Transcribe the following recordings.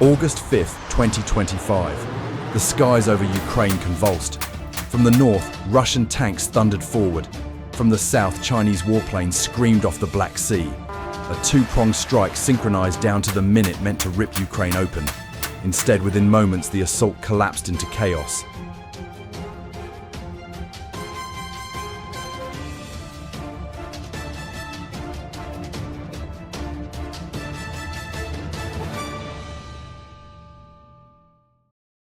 August 5th, 2025. The skies over Ukraine convulsed. From the north, Russian tanks thundered forward. From the south, Chinese warplanes screamed off the Black Sea. A two-pronged strike synchronized down to the minute meant to rip Ukraine open. Instead, within moments, the assault collapsed into chaos.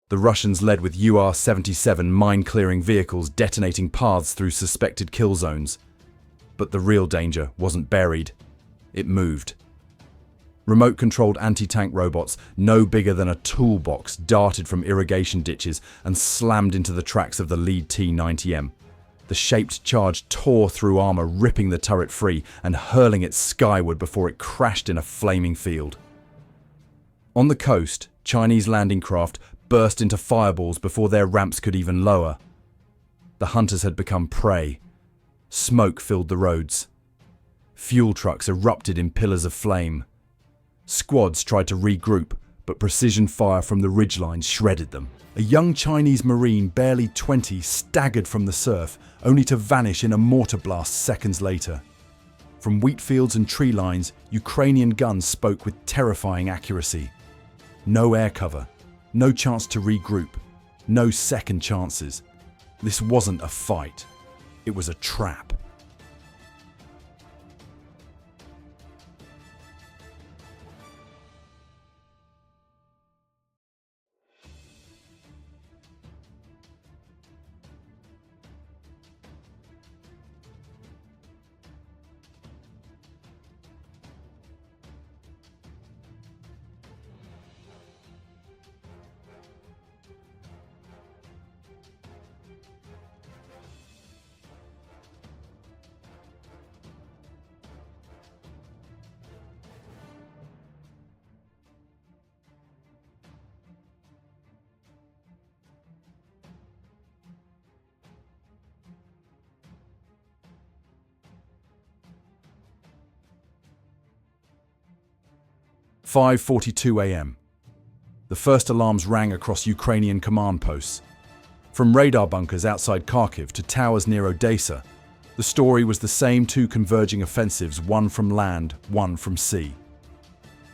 The Russians led with UR-77 mine-clearing vehicles detonating paths through suspected kill zones. But the real danger wasn't buried. It moved. Remote-controlled anti-tank robots, no bigger than a toolbox, darted from irrigation ditches and slammed into the tracks of the lead T-90M. The shaped charge tore through armor, ripping the turret free and hurling it skyward before it crashed in a flaming field. On the coast, Chinese landing craft burst into fireballs before their ramps could even lower. The hunters had become prey. Smoke filled the roads. Fuel trucks erupted in pillars of flame. Squads tried to regroup, but precision fire from the ridgelines shredded them. A young Chinese Marine, barely 20, staggered from the surf, only to vanish in a mortar blast seconds later. From wheat fields and tree lines, Ukrainian guns spoke with terrifying accuracy. No air cover. No chance to regroup. No second chances. This wasn't a fight. It was a trap. – 5:42 a.m. The first alarms rang across Ukrainian command posts. From radar bunkers outside Kharkiv to towers near Odessa, the story was the same: two converging offensives, one from land, one from sea.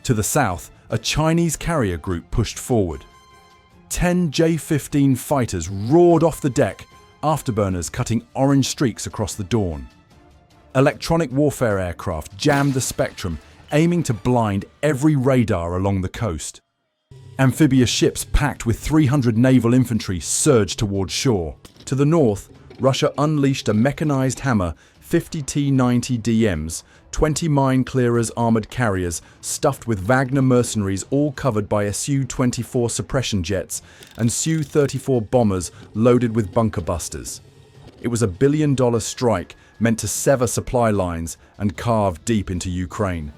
To the south, a Chinese carrier group pushed forward. 10 J-15 fighters roared off the deck, afterburners cutting orange streaks across the dawn. Electronic warfare aircraft jammed the spectrum, aiming to blind every radar along the coast. Amphibious ships packed with 300 naval infantry surged toward shore. To the north, Russia unleashed a mechanized hammer, 50 T-90 DMs, 20 mine-clearers armored carriers stuffed with Wagner mercenaries, all covered by Su-24 suppression jets and Su-34 bombers loaded with bunker busters. It was a billion-dollar strike meant to sever supply lines and carve deep into Ukraine.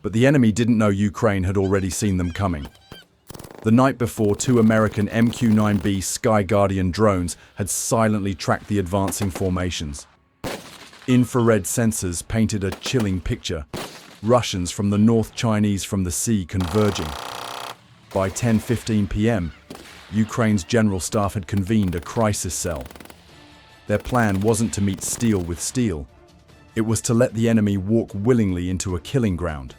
But the enemy didn't know Ukraine had already seen them coming. The night before, 2 American MQ-9B Sky Guardian drones had silently tracked the advancing formations. Infrared sensors painted a chilling picture. Russians from the north, Chinese from the sea converging. By 10:15 p.m., Ukraine's general staff had convened a crisis cell. Their plan wasn't to meet steel with steel. It was to let the enemy walk willingly into a killing ground.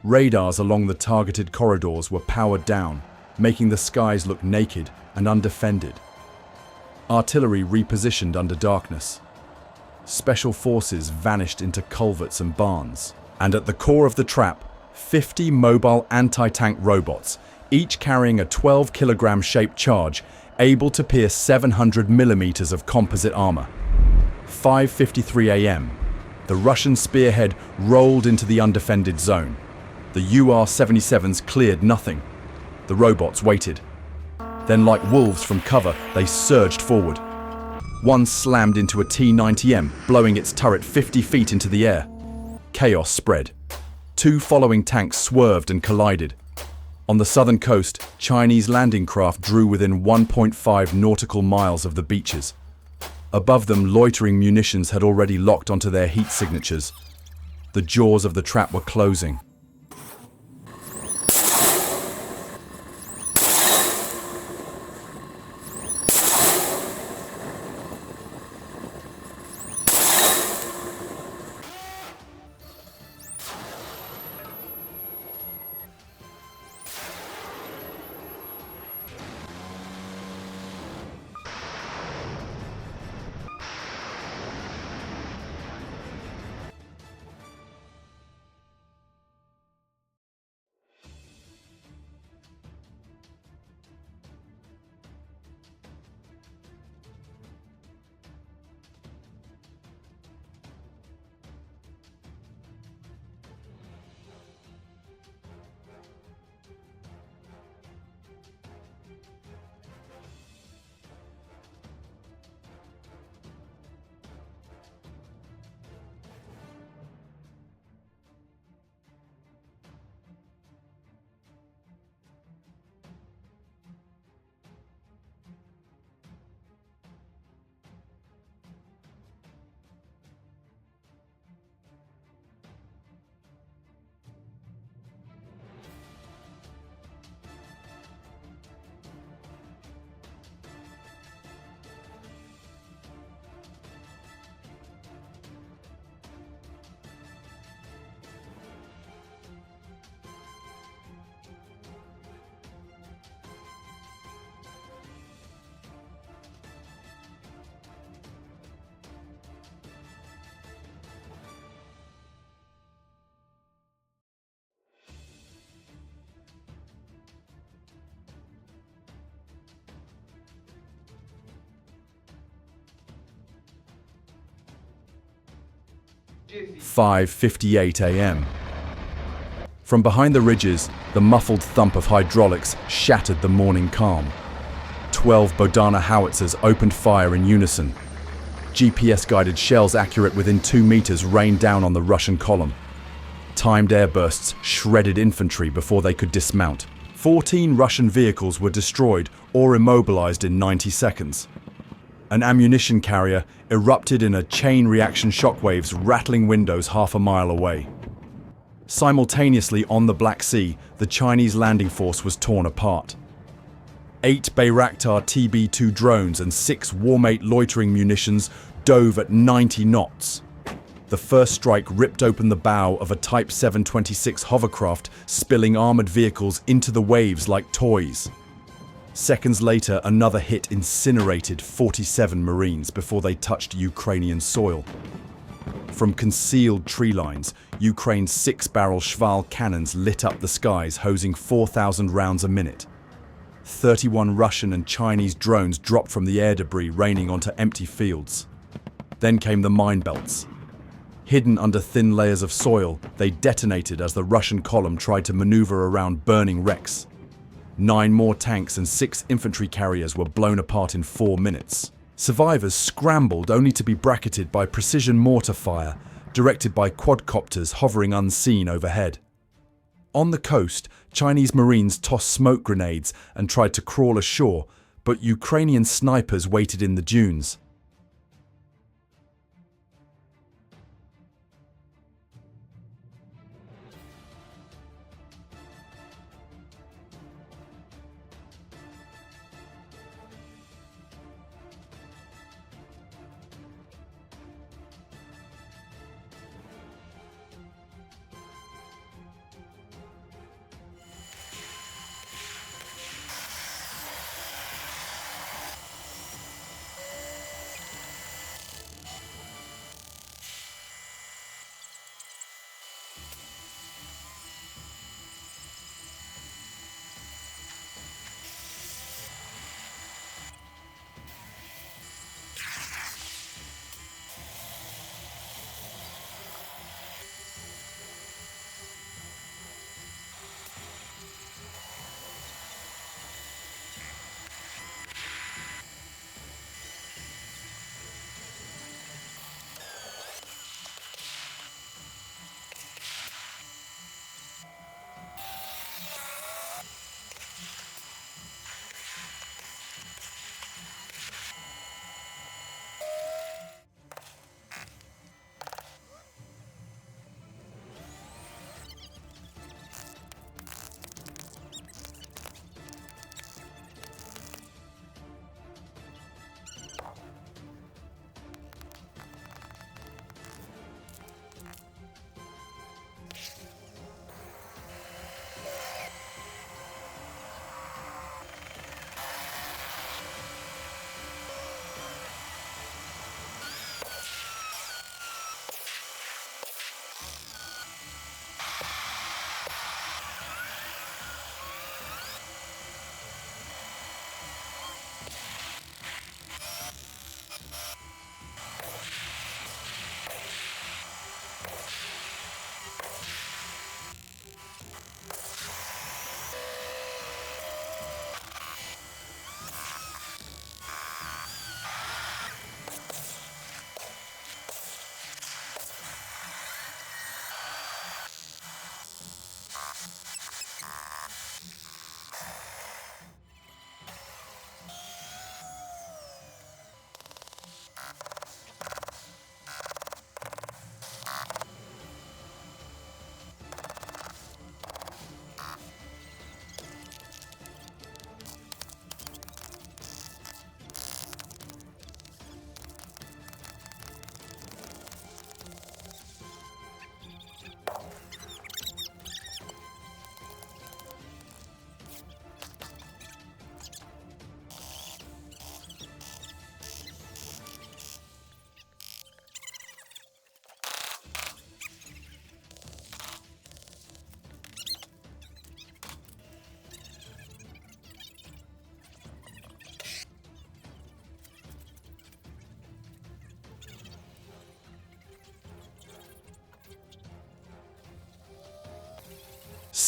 Radars along the targeted corridors were powered down, making the skies look naked and undefended. Artillery repositioned under darkness. Special forces vanished into culverts and barns. And at the core of the trap, 50 mobile anti-tank robots, each carrying a 12-kilogram shaped charge, able to pierce 700 millimeters of composite armor. 5:53 a.m. The Russian spearhead rolled into the undefended zone. The UR-77s cleared nothing. The robots waited. Then, like wolves from cover, they surged forward. One slammed into a T-90M, blowing its turret 50 feet into the air. Chaos spread. 2 following tanks swerved and collided. On the southern coast, Chinese landing craft drew within 1.5 nautical miles of the beaches. Above them, loitering munitions had already locked onto their heat signatures. The jaws of the trap were closing. 5:58 a.m. From behind the ridges, the muffled thump of hydraulics shattered the morning calm. 12 Bodana howitzers opened fire in unison. GPS-guided shells accurate within 2 meters rained down on the Russian column. Timed airbursts shredded infantry before they could dismount. 14 Russian vehicles were destroyed or immobilized in 90 seconds. An ammunition carrier erupted in a chain reaction shockwaves, rattling windows half a mile away. Simultaneously on the Black Sea, the Chinese landing force was torn apart. 8 Bayraktar TB2 drones and 6 Warmate loitering munitions dove at 90 knots. The first strike ripped open the bow of a Type 726 hovercraft, spilling armored vehicles into the waves like toys. Seconds later, another hit incinerated 47 Marines before they touched Ukrainian soil. From concealed tree lines, Ukraine's 6-barrel Shkval cannons lit up the skies, hosing 4,000 rounds a minute. 31 Russian and Chinese drones dropped from the air debris, raining onto empty fields. Then came the mine belts. Hidden under thin layers of soil, they detonated as the Russian column tried to maneuver around burning wrecks. 9 more tanks and 6 infantry carriers were blown apart in 4 minutes. Survivors scrambled only to be bracketed by precision mortar fire, directed by quadcopters hovering unseen overhead. On the coast, Chinese Marines tossed smoke grenades and tried to crawl ashore, but Ukrainian snipers waited in the dunes.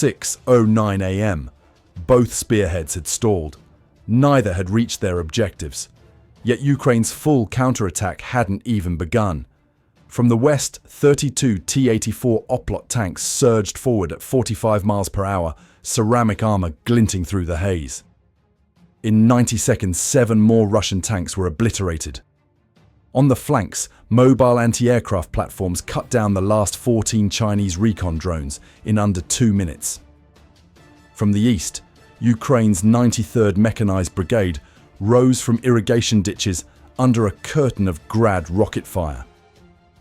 6:09 a.m., both spearheads had stalled. Neither had reached their objectives. Yet Ukraine's full counterattack hadn't even begun. From the west, 32 T-84 Oplot tanks surged forward at 45 miles per hour, ceramic armor glinting through the haze. In 90 seconds, 7 more Russian tanks were obliterated. On the flanks, mobile anti-aircraft platforms cut down the last 14 Chinese recon drones in under 2 minutes. From the east, Ukraine's 93rd Mechanized Brigade rose from irrigation ditches under a curtain of Grad rocket fire.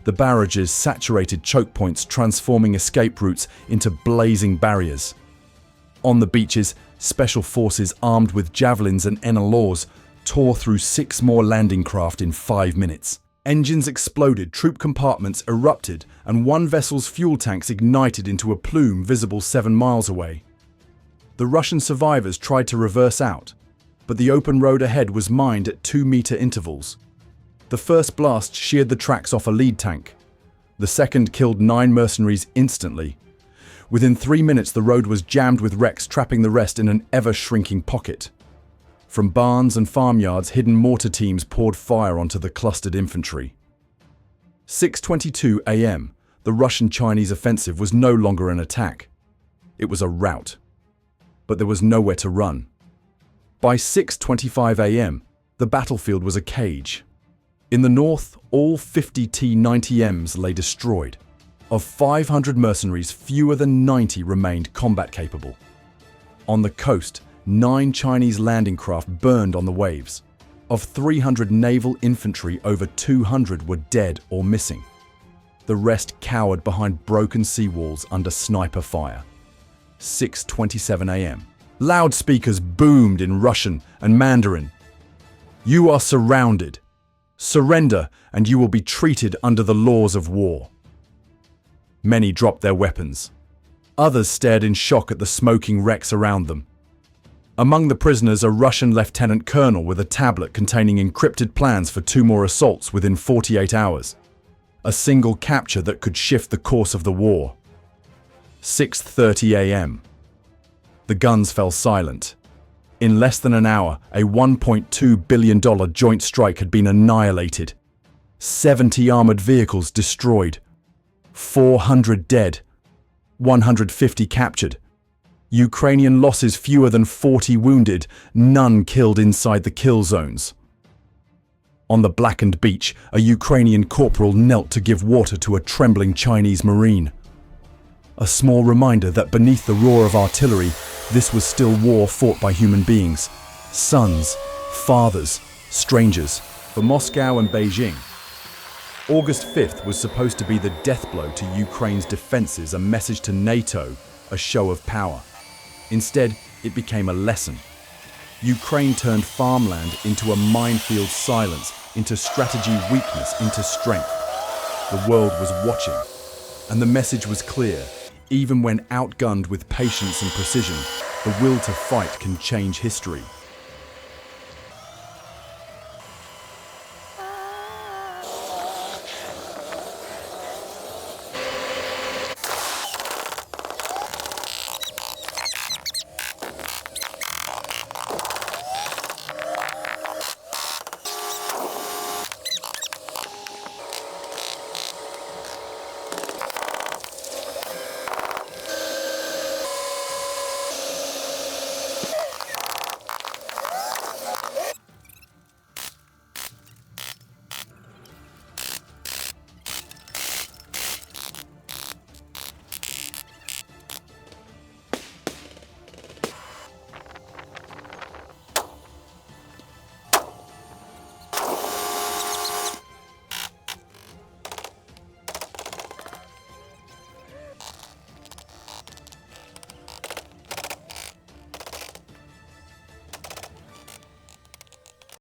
The barrages saturated choke points, transforming escape routes into blazing barriers. On the beaches, special forces armed with javelins and NLAWs tore through 6 more landing craft in 5 minutes. Engines exploded, troop compartments erupted, and one vessel's fuel tanks ignited into a plume visible 7 miles away. The Russian survivors tried to reverse out, but the open road ahead was mined at 2-meter intervals. The first blast sheared the tracks off a lead tank. The second killed 9 mercenaries instantly. Within 3 minutes, the road was jammed with wrecks, trapping the rest in an ever-shrinking pocket. From barns and farmyards, hidden mortar teams poured fire onto the clustered infantry. 6:22 a.m., the Russian-Chinese offensive was no longer an attack. It was a rout. But there was nowhere to run. By 6:25 a.m., the battlefield was a cage. In the north, all 50 T-90Ms lay destroyed. Of 500 mercenaries, fewer than 90 remained combat-capable. On the coast, 9 Chinese landing craft burned on the waves. Of 300 naval infantry, over 200 were dead or missing. The rest cowered behind broken seawalls under sniper fire. 6:27 a.m. Loudspeakers boomed in Russian and Mandarin. "You are surrounded. Surrender, and you will be treated under the laws of war." Many dropped their weapons. Others stared in shock at the smoking wrecks around them. Among the prisoners, a Russian lieutenant colonel with a tablet containing encrypted plans for 2 more assaults within 48 hours. A single capture that could shift the course of the war. 6:30 a.m. The guns fell silent. In less than an hour, a $1.2 billion joint strike had been annihilated. 70 armored vehicles destroyed. 400 dead. 150 captured. Ukrainian losses fewer than 40 wounded, none killed inside the kill zones. On the blackened beach, a Ukrainian corporal knelt to give water to a trembling Chinese marine. A small reminder that beneath the roar of artillery, this was still war fought by human beings. Sons, fathers, strangers. For Moscow and Beijing, August 5th was supposed to be the death blow to Ukraine's defenses, a message to NATO, a show of power. Instead, it became a lesson. Ukraine turned farmland into a minefield silence, into strategy weakness, into strength. The world was watching, and the message was clear. Even when outgunned with patience and precision, the will to fight can change history.